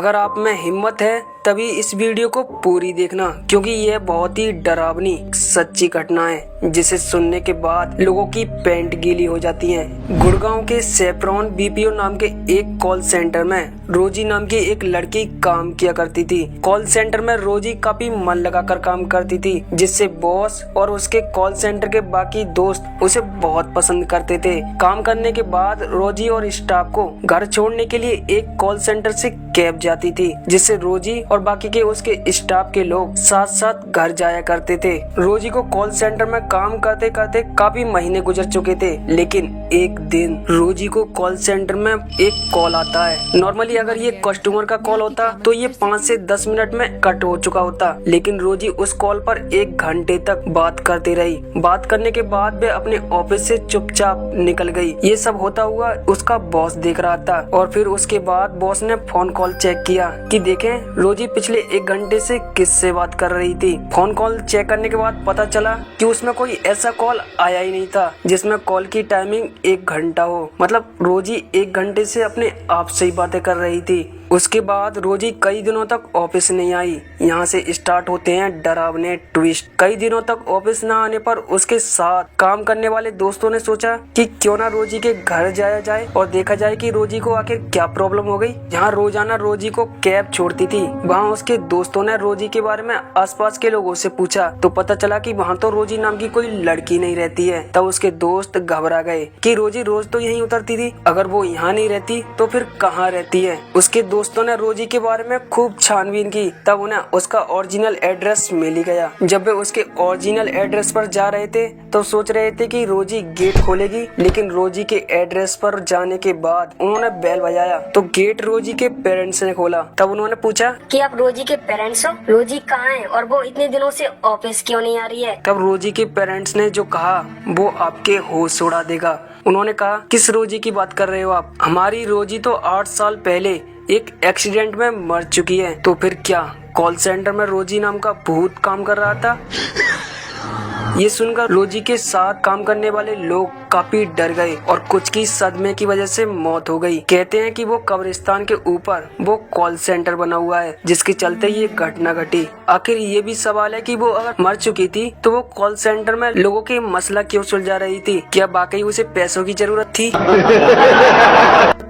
अगर आप में हिम्मत है तभी इस वीडियो को पूरी देखना, क्योंकि यह बहुत ही डरावनी सच्ची घटना है जिसे सुनने के बाद लोगों की पैंट गीली हो जाती है। गुड़गांव के सेफ्रॉन बीपीओ नाम के एक कॉल सेंटर में रोजी नाम की एक लड़की काम किया करती थी। कॉल सेंटर में रोजी काफी मन लगाकर काम करती थी, जिससे बॉस और उसके कॉल सेंटर के बाकी दोस्त उसे बहुत पसंद करते थे। काम करने के बाद रोजी और स्टाफ को घर छोड़ने के लिए एक कॉल सेंटर से कैब जाती थी, जिससे रोजी और बाकी के उसके स्टाफ के लोग साथ साथ घर जाया करते थे। रोजी को कॉल सेंटर में काम करते करते काफी महीने गुजर चुके थे, लेकिन एक दिन रोजी को कॉल सेंटर में एक कॉल आता है। नॉर्मली अगर ये कस्टमर का कॉल होता तो ये 5 से 10 मिनट में कट हो चुका होता, लेकिन रोजी उस कॉल पर 1 घंटे तक बात करती रही। बात करने के बाद वे अपने ऑफिस से चुपचाप निकल गई। ये सब होता हुआ उसका बॉस देख रहा था, और फिर उसके बाद बॉस ने फोन कॉल चेक किया कि देखें रोजी पिछले 1 घंटे से किससे बात कर रही थी। फोन कॉल चेक करने के बाद पता चला कि उसमें कोई ऐसा कॉल आया ही नहीं था जिसमें कॉल की टाइमिंग 1 घंटा हो। मतलब रोजी 1 घंटे से अपने आप से ही बातें कर रही थी। उसके बाद रोजी कई दिनों तक ऑफिस नहीं आई। यहाँ से स्टार्ट होते हैं डरावने ट्विस्ट। कई दिनों तक ऑफिस न आने पर उसके साथ काम करने वाले दोस्तों ने सोचा कि क्यों ना रोजी के घर जाया जाए और देखा जाए कि रोजी को आखिर क्या प्रॉब्लम हो गई। जहाँ रोजाना रोजी को कैब छोड़ती थी, वहाँ उसके दोस्तों ने रोजी के बारे में आसपास के लोगों से पूछा तो पता चला कि वहाँ तो रोजी नाम की कोई लड़की नहीं रहती है। तब उसके दोस्त घबरा गए कि रोजी रोज तो यहीं उतरती थी, अगर वो यहाँ नहीं रहती तो फिर कहाँ रहती है। उसके दोस्तों ने रोजी के बारे में खूब छानबीन की, तब उन्हें उसका ओरिजिनल एड्रेस मिल गया। जब वे उसके ओरिजिनल एड्रेस पर जा रहे थे तो सोच रहे थे कि रोजी गेट खोलेगी, लेकिन रोजी के एड्रेस पर जाने के बाद उन्होंने बेल बजाया तो गेट रोजी के पेरेंट्स ने खोला। तब उन्होंने पूछा कि आप रोजी के पेरेंट्स हो? रोजी कहाँ है और वो इतने दिनों से ऑफिस क्यों नहीं आ रही है? तब रोजी के पेरेंट्स ने जो कहा वो आपके होश उड़ा देगा। उन्होंने कहा, किस रोजी की बात कर रहे हो आप? हमारी रोजी तो 8 साल पहले एक एक्सीडेंट में मर चुकी है। तो फिर क्या कॉल सेंटर में रोजी नाम का भूत काम कर रहा था? ये सुनकर रोजी के साथ काम करने वाले लोग काफी डर गए और कुछ की सदमे की वजह से मौत हो गई। कहते हैं कि वो कब्रिस्तान के ऊपर वो कॉल सेंटर बना हुआ है, जिसके चलते ये घटना घटी। आखिर ये भी सवाल है कि वो अगर मर चुकी थी तो वो कॉल सेंटर में लोगों के मसला क्यों सुलझा रही थी? क्या वाकई उसे पैसों की जरूरत थी?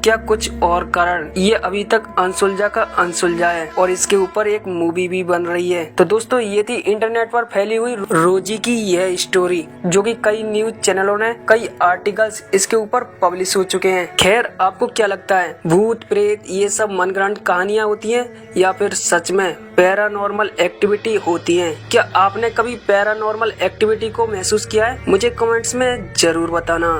क्या कुछ और कारण? ये अभी तक अनसुलझा का अनसुलझा है और इसके ऊपर एक मूवी भी बन रही है। तो दोस्तों, ये थी इंटरनेट पर फैली हुई रोजी की यह स्टोरी, जो कि कई न्यूज चैनलों ने कई आर्टिकल्स इसके ऊपर पब्लिश हो चुके हैं। खैर, आपको क्या लगता है, भूत प्रेत ये सब मनगढ़ंत कहानियां होती हैं या फिर सच में पैरानॉर्मल एक्टिविटी होती हैं? क्या आपने कभी पैरानॉर्मल एक्टिविटी को महसूस किया है? मुझे कमेंट्स में जरूर बताना।